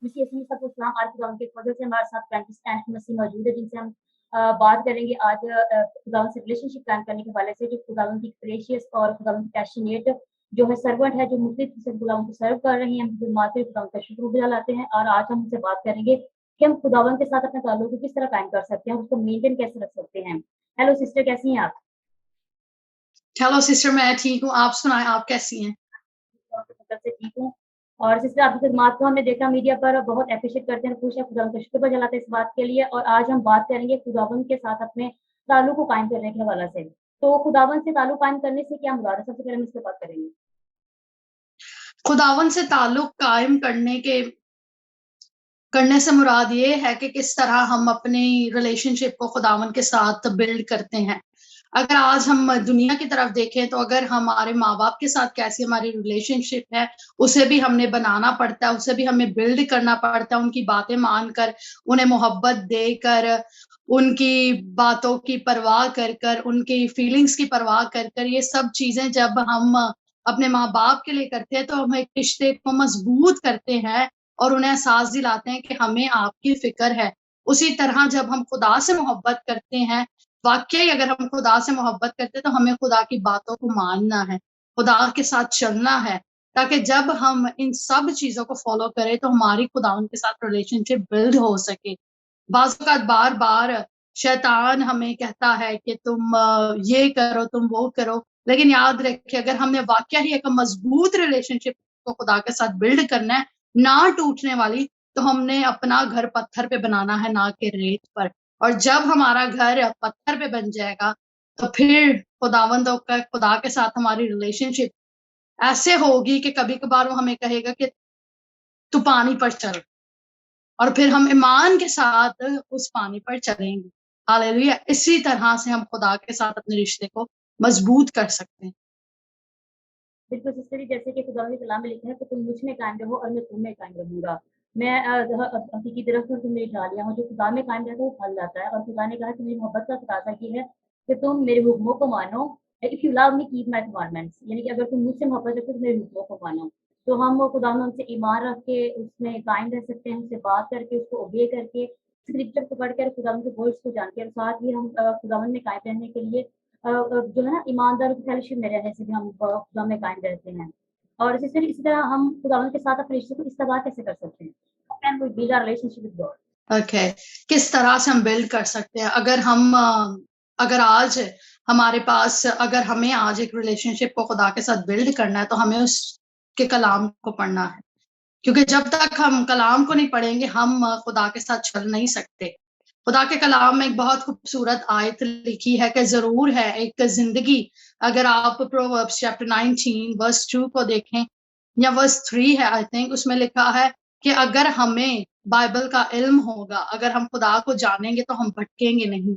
इसी इसमें सबको सलाम। आज खुदावंद के फजल से हमारे साथ प्रेंटिस एंड मसीह मौजूद है, जिनसे हम बात करेंगे आज खुदावंद से रिलेशनशिप प्लान करने के हवाले से, जो खुदावंद की ग्रेशियस और खुदावंद की पैशनेट जो है सर्वेंट है, जो मुख्तलिफ किस्म के खुदावंद को सर्व कर रही हैं। हम खुदावंद का शुक्र लाते हैं और आज हम उनसे बात करेंगे कि हम खुदावंद के साथ अपने ताल्लुक को किस तरह कायम कर सकते हैं, उसको मेंटेन कैसे रख सकते हैं। हेलो सिस्टर, कैसी हैं आप? हेलो सिस्टर, मैं ठीक हूँ। आप सुनाएं, आप कैसी हैं? से ठीक हूँ। और सिस्टर, आपकी खिदमत को हमने देखा मीडिया पर बहुत एप्रिशिएट करते हैं, पूछा खुदावंद का शुक्र जलाते हैं इस बात के लिए। और आज हम बात करेंगे खुदावंद के साथ अपने ताल्लुक को कायम करने के हवाले से। तो खुदावंद से ताल्लुक कायम करने से क्या मुराद है? सबसे पहले हम इस पे बात करेंगे। खुदावन से ताल्लुक कायम करने से मुराद ये है कि किस तरह हम अपनी रिलेशनशिप को खुदावन के साथ बिल्ड करते हैं। अगर आज हम दुनिया की तरफ देखें तो अगर हमारे माँ बाप के साथ कैसी हमारी रिलेशनशिप है, उसे भी हमने बनाना पड़ता है, उसे भी हमें बिल्ड करना पड़ता है, उनकी बातें मानकर, उन्हें मोहब्बत देकर, उनकी बातों की परवाह कर कर, उनकी फीलिंग्स की परवाह कर कर, ये सब चीजें जब हम अपने माँ बाप के लिए करते हैं तो हम एक रिश्ते को मजबूत करते हैं और उन्हें एहसास दिलाते हैं कि हमें आपकी फिक्र है। उसी तरह जब हम खुदा से मोहब्बत करते हैं, वाकई अगर हम खुदा से मोहब्बत करते हैं तो हमें खुदा की बातों को मानना है, खुदा के साथ चलना है, ताकि जब हम इन सब चीजों को फॉलो करें तो हमारी खुदा उनके साथ रिलेशनशिप बिल्ड हो सके। बार बार शैतान हमें कहता है कि तुम ये करो, तुम वो करो, लेकिन याद रखिए अगर हमने वाकई ही एक मजबूत रिलेशनशिप को खुदा के साथ बिल्ड करना है, ना टूटने वाली, तो हमने अपना घर पत्थर पे बनाना है, ना कि रेत पर। और जब हमारा घर पत्थर पे बन जाएगा तो फिर खुदा के साथ हमारी रिलेशनशिप ऐसे होगी कि कभी कभार वो हमें कहेगा कि तू पानी पर चल, और फिर हम ईमान के साथ उस पानी पर चलेंगे। हालेलुया। इसी तरह से हम खुदा के साथ अपने रिश्ते को मजबूत कर सकते हैं। बिल्कुल सिस्टर जी, जैसे कि खुदा के कलाम में लिखा है कि तुम मुझ में कायम रहो और मैं तुम में कायम रहूंगा। मैं हकीकी दरख्त हूँ, तुम मेरी डालियां हो। जो खुदा में कायम रहता है वो फल जाता है। और खुदा ने कहा कि मेरी मोहब्बत का तकाजा ये है कि तुम मेरे हुक्मों को मानो। If you love me keep my commandments, यानी कि अगर तुम मुझसे मोहब्बत रखते हो तो मेरे हुक्मों को मानो। तो हम खुदा में उनसे ईमान रख के उसमें कायम रह सकते हैं, उससे बात करके, उसको ओबे करके, स्क्रिप्चर को पढ़कर, खुदा के वर्ड्स को जान के। और साथ ही हम खुदावन में कायम रहने के लिए जो है ना, ईमानदार फेलोशिप में रहने से भी हम खुदा में कायम रहते हैं। और इसी तरह हम खुदावन के साथ अपने रिश्ते को इस तरह कैसे कर सकते हैं? Can we build our relationship with God? Okay, किस तरह से हम बिल्ड कर सकते हैं? अगर आज हमारे पास, अगर हमें आज एक रिलेशनशिप को खुदा के साथ बिल्ड करना है तो हमें उसके कलाम को पढ़ना है, क्योंकि जब तक हम कलाम को नहीं पढ़ेंगे हम खुदा के साथ चल नहीं सकते। खुदा के कलाम में एक बहुत खूबसूरत आयत लिखी है कि जरूर है एक जिंदगी, अगर आप प्रोवर्ब्स चैप्टर 19 वर्स 2 को देखें या वर्स 3 है आई थिंक, उसमें लिखा है कि अगर हमें बाइबल का इल्म होगा, अगर हम खुदा को जानेंगे तो हम भटकेंगे नहीं।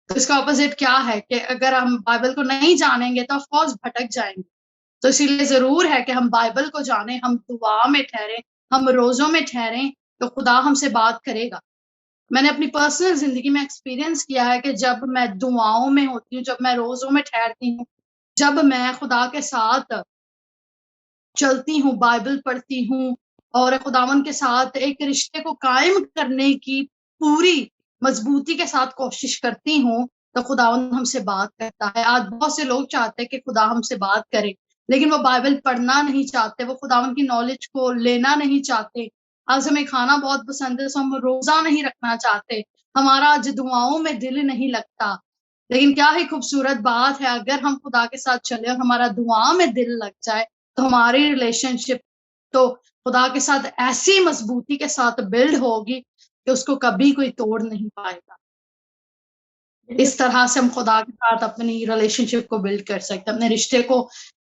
तो इसका ऑपोजिट क्या है कि अगर हम बाइबल को नहीं जानेंगे तो ऑफ कोर्स भटक जाएंगे। तो इसीलिए जरूर है कि हम बाइबल को जानें, हम दुआ में ठहरें, हम रोजों में ठहरें, तो खुदा हमसे बात करेगा। मैंने अपनी पर्सनल जिंदगी में एक्सपीरियंस किया है कि जब मैं दुआओं में होती हूँ, जब मैं रोजों में ठहरती हूँ, जब मैं खुदा के साथ चलती हूँ, बाइबल पढ़ती हूँ और खुदावन के साथ एक रिश्ते को कायम करने की पूरी मजबूती के साथ कोशिश करती हूँ, तो खुदावन हमसे बात करता है। आज बहुत से लोग चाहते हैं कि खुदा हमसे बात करे, लेकिन वो बाइबल पढ़ना नहीं चाहते, वो खुदावन की नॉलेज को लेना नहीं चाहते। आज हमें खाना बहुत पसंद है, तो हम रोजा नहीं रखना चाहते, हमारा आज दुआओं में दिल नहीं लगता। लेकिन क्या ही खूबसूरत बात है, अगर हम खुदा के साथ चले और हमारा दुआ में दिल लग जाए तो हमारी रिलेशनशिप तो खुदा के साथ ऐसी मजबूती के साथ बिल्ड होगी कि उसको कभी कोई तोड़ नहीं पाएगा। इस तरह से हम खुदा के साथ अपनी रिलेशनशिप को बिल्ड कर सकते हैं, अपने रिश्ते को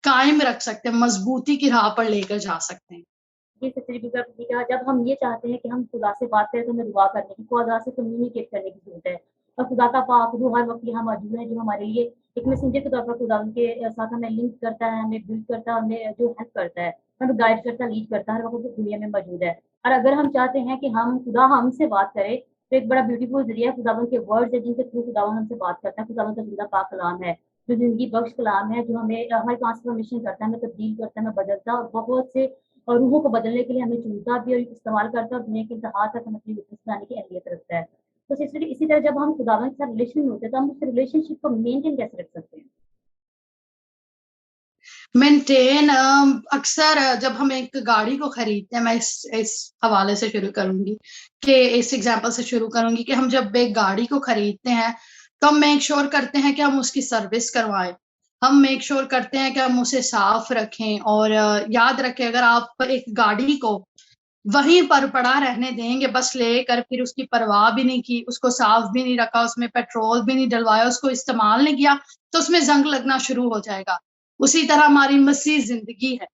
कायम रख सकते हैं, मजबूती की राह पर लेकर जा सकते हैं। जी सच्ची कहा, जब हम ये चाहते हैं कि हम खुदा से बात करें तो हमें दुआ करने की, खुदा से कम्युनिकेट करने की जरूरत है। और खुदा का पाक रूह हर वक्त यहाँ मौजूद है, जो हमारे लिए एक मैसेंजर के तौर पर खुदा के साथ हमें लिंक करता है, हमें बिल्ड करता है, हमें जो हेल्प करता है, हमें गाइड करता है, लीड करता है, हर वक्त दुनिया में मौजूद है। और अगर हम चाहते हैं कि हम खुदा हमसे बात करे, तो एक बड़ा ब्यूटीफुल जरिया खुदावन के वर्ड्स है, जिनके थ्रू खुदावन हमसे बात करता है। खुदावन का जिंदा पाक कलाम है, जो जिंदगी बख्श कलाम है, जो हमें हमारी ट्रांसफॉर्मेशन करता है, हमें तब्दील करता है, हमें बदलता है। और बहुत से और रूहों को बदलने के लिए हमें चुनता भी और इस्तेमाल करता है और दुनिया के इंतहा तक हम अपनी विटनेस बनाने की अहलियत रखता है। तो सिस्टर इसी तरह जब हम खुदावंद के साथ रिलेशन में होते हैं तो हम उस रिलेशनशिप को मेंटेन कैसे रख सकते हैं? मेंटेन अक्सर जब हम एक गाड़ी को खरीदते हैं, मैं इस हवाले से शुरू करूंगी कि इस एग्जांपल से शुरू करूंगी कि हम जब एक गाड़ी को खरीदते हैं तो हम मेक श्योर करते हैं कि हम उसकी सर्विस करवाएं। हम मेक श्योर करते हैं कि हम उसे साफ रखें और याद रखें, अगर आप एक गाड़ी को वहीं पर पड़ा रहने देंगे, बस लेकर फिर उसकी परवाह भी नहीं की, उसको साफ भी नहीं रखा, उसमें पेट्रोल भी नहीं डलवाया, उसको इस्तेमाल नहीं किया, तो उसमें जंग लगना शुरू हो जाएगा। उसी तरह हमारी मसीह जिंदगी है।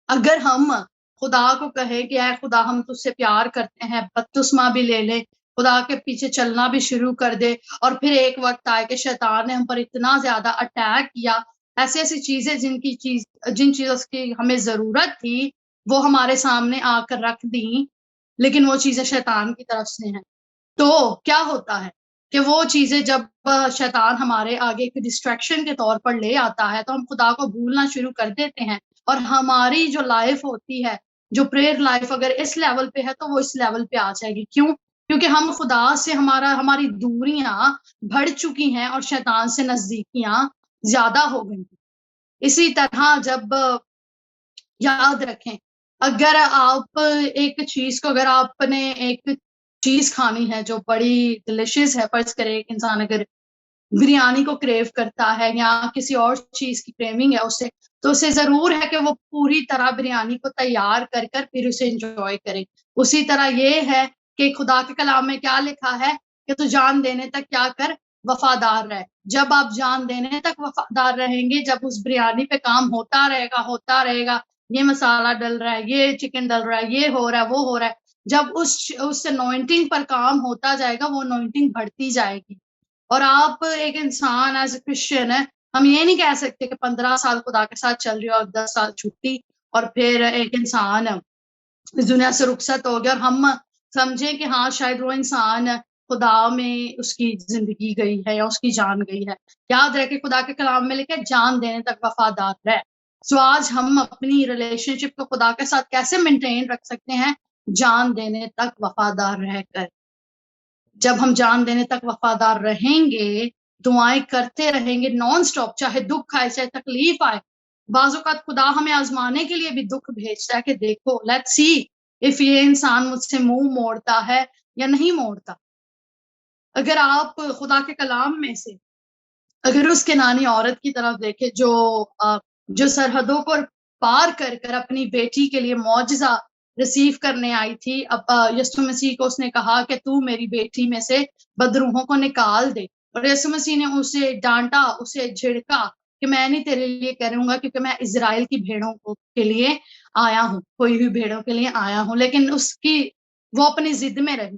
अगर हम खुदा को कहे कि ऐ खुदा हम तुझसे प्यार करते हैं, बपतिस्मा भी ले ले, खुदा के पीछे चलना भी शुरू कर दे, और फिर एक वक्त आए कि शैतान ने हम पर इतना ज्यादा अटैक किया, ऐसी ऐसी चीजें जिन चीजों की हमें जरूरत थी वो हमारे सामने आकर रख दी, लेकिन वो चीजें शैतान की तरफ से हैं। तो क्या होता है कि वो चीजें जब शैतान हमारे आगे एक डिस्ट्रैक्शन के तौर पर ले आता है तो हम खुदा को भूलना शुरू कर देते हैं, और हमारी जो लाइफ होती है, जो प्रेयर लाइफ अगर इस लेवल पे है तो वो इस लेवल पे आ जाएगी। क्यों? क्योंकि हम खुदा से हमारी दूरियां बढ़ चुकी हैं और शैतान से नजदीकियां ज्यादा हो गई। इसी तरह जब याद रखें, अगर आप एक चीज को, अगर आपने एक चीज खानी है जो बड़ी डिलिशियस है, फर्ज करें एक इंसान अगर बिरयानी को क्रेव करता है या किसी और चीज की क्रेविंग है उसे, तो उसे जरूर है कि वो पूरी तरह बिरयानी को तैयार कर कर फिर उसे एंजॉय करे। उसी तरह ये है कि खुदा के कलाम में क्या लिखा है कि तू जान देने तक क्या कर, वफादार रहे। जब आप जान देने तक वफादार रहेंगे, जब उस बिरयानी पे काम होता रहेगा, ये मसाला डल रहा है, ये चिकन डल रहा है, ये हो रहा है, वो हो रहा है, जब उस अनॉइंटिंग पर काम होता जाएगा वो अनॉइंटिंग बढ़ती जाएगी। और आप एक इंसान एज ए क्रिश्चियन है, हम ये नहीं कह सकते कि 15 साल खुदा के साथ चल रही हो और 10 साल छुट्टी और फिर एक इंसान इस दुनिया से रुखसत हो गया और हम समझे कि हाँ शायद वो इंसान खुदा में उसकी जिंदगी गई है या उसकी जान गई है। याद रहे कि खुदा के कलाम में लिखा है जान देने तक वफादार रहे। सो आज हम अपनी रिलेशनशिप को खुदा के साथ कैसे मेंटेन रख सकते हैं? जान देने तक वफादार रहकर। जब हम जान देने तक वफादार रहेंगे, दुआएं करते रहेंगे नॉन स्टॉप, चाहे दुख आए चाहे तकलीफ आए। बाज़ औक़ात खुदा हमें आजमाने के लिए भी दुख भेजता है कि देखो लेट्स सी इफ ये इंसान मुझसे मुंह मोड़ता है या नहीं मोड़ता। अगर आप खुदा के कलाम में से अगर उस केनानी औरत की तरफ देखें जो सरहदों को पार कर कर अपनी बेटी के लिए मौजज़ा रिसीव करने आई थी, अब यीशु मसीह को उसने कहा कि तू मेरी बेटी में से बदरूहों को निकाल दे, और यीशु मसीह ने उसे डांटा, उसे झिड़का कि मैं नहीं तेरे लिए करूंगा क्योंकि मैं इजराइल की भेड़ों के लिए आया हूँ, खोई हुई भेड़ों के लिए आया हूँ। लेकिन उसकी वो अपनी जिद में रही।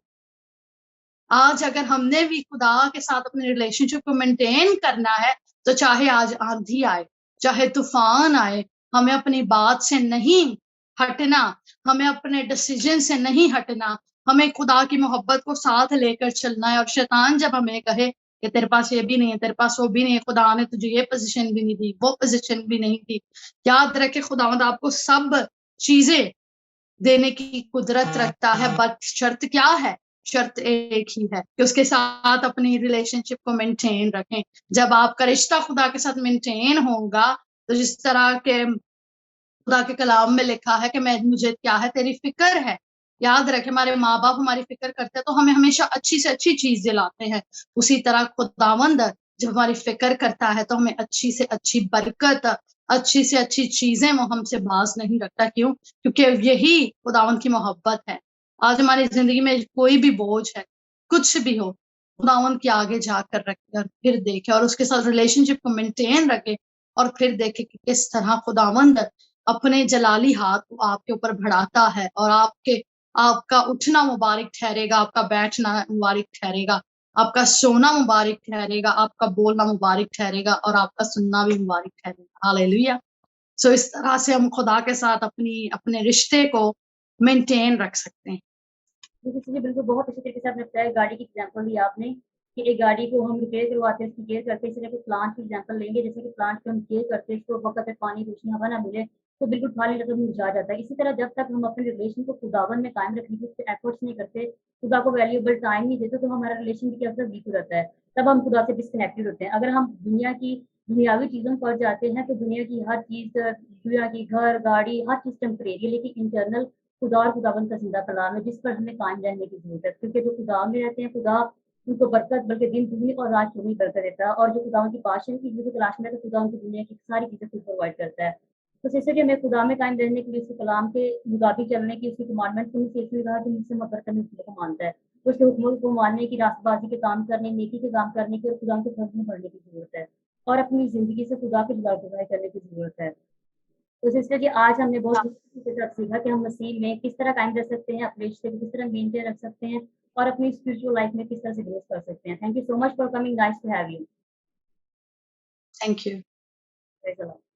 आज अगर हमने भी खुदा के साथ अपने रिलेशनशिप को मेंटेन करना है, तो चाहे आज आंधी आए, चाहे तूफान आए, हमें अपनी बात से नहीं हटना, हमें अपने डिसीजन से नहीं हटना, हमें खुदा की मोहब्बत को साथ लेकर चलना है। और शैतान जब हमें कहे कि तेरे पास ये भी नहीं है, तेरे पास वो भी नहीं है, खुदा ने तुझे ये पोजीशन भी नहीं दी, वो पोजीशन भी नहीं दी, याद रखे खुदावंद आपको सब चीजें देने की कुदरत रखता है, बट शर्त क्या है? शर्त एक ही है कि उसके साथ अपनी रिलेशनशिप को मेंटेन रखें। जब आपका रिश्ता खुदा के साथ मेंटेन होगा, तो जिस तरह के खुदा के कलाम में लिखा है कि मैं मुझे क्या है तेरी फिक्र है। याद रखें हमारे माँ बाप हमारी फिक्र करते हैं तो हमें हमेशा अच्छी से अच्छी चीज दिलाते हैं। उसी तरह खुदावंद जब हमारी फिक्र करता है तो हमें अच्छी से अच्छी बरकत, अच्छी से अच्छी चीजें वो हमसे बाज नहीं रखता। क्यों? क्योंकि यही खुदावंद की मोहब्बत है। आज हमारी जिंदगी में कोई भी बोझ है, कुछ भी हो, खुदावंद के आगे जाकर रखकर फिर देखे और उसके साथ रिलेशनशिप को मेंटेन रखे, और फिर देखे कि किस तरह खुदावंद अपने जलाली हाथ को आपके ऊपर बढ़ाता है और आपका उठना मुबारक ठहरेगा, आपका बैठना मुबारक ठहरेगा, आपका सोना मुबारक ठहरेगा, आपका बोलना मुबारक ठहरेगा और आपका सुनना भी मुबारक ठहरेगा। हालेलुया। सो इस तरह से हम खुदा के साथ अपने रिश्ते को मेंटेन रख सकते हैं। जी, बिल्कुल, बहुत अच्छे तरीके से आपने बताया, गाड़ी की एग्जांपल दी आपने कि एक गाड़ी को हम रिपेयर करवाते हैं, उसकी केयर करते हैं। इसी तरह के प्लांट की एग्जांपल लेंगे, जैसे कि प्लांट को हम केयर करते हैं, इसको वक़्त पे पानी, रोशनी, हवा ना मिले, तो बिल्कुल खाली लफ्ज़ मुरझा जाता है। इसी तरह जब तक हम अपने रिलेशन को खुदावन में कायम रखने के लिए एफर्ट्स नहीं करते, खुदा को वैल्यूएबल टाइम नहीं देते, तो हमारा रिलेशन भी क्या होता है, वीक हो जाता है। तब हम खुदा से डिस्कनेक्टेड होते हैं। अगर हम दुनिया की दुनियावी चीज़ों में पड़ जाते हैं, तो दुनिया की हर चीज़, दुनिया की घर, गाड़ी, हर चीज़ टेम्परेरी है, लेकिन इंटरनल खुदा और खुदाबंद का ज़िंदा कलाम है, जिस पर हमें कायम रहने की ज़रूरत है। क्योंकि जो खुदा में रहते हैं, खुदा उनको बरकत, बल्कि दिन दुगनी और रात चौगुनी बरकत देता है, और जो खुदा की पाशन की चीज़ों की तलाश में है, तो खुदा उनको दुनिया की सारी चीज़ें खुद प्रोवाइड करता है। तो जैसे कि हमें खुदा में कायम रहने के लिए, उसके कलाम के मुताबिक चलने की, उसकी कमांडमेंट्स को इसलिए कहा कि मुझसे मोहब्बत करने को मानता है। तो उसके हुक्मों को मानने की, रास्तबाज़ी के काम करने, नेकी के काम करने की और खुदा के फर्ज़ में बढ़ने की ज़रूरत है। और अपनी ज़िंदगी से खुदा की जुदाई करने की ज़रूरत है। तो सिस्टर जी, आज हमने बहुत कुछ के साथ सीखा कि हम मसीह में किस तरह कायम रह सकते हैं, अपने रिश्ते को किस तरह मेंटेन रख सकते हैं और अपनी स्पिरिचुअल लाइफ में किस तरह से ग्रोथ कर सकते हैं। Thank you so much for coming, nice to have you. Thank you. Praise the Lord.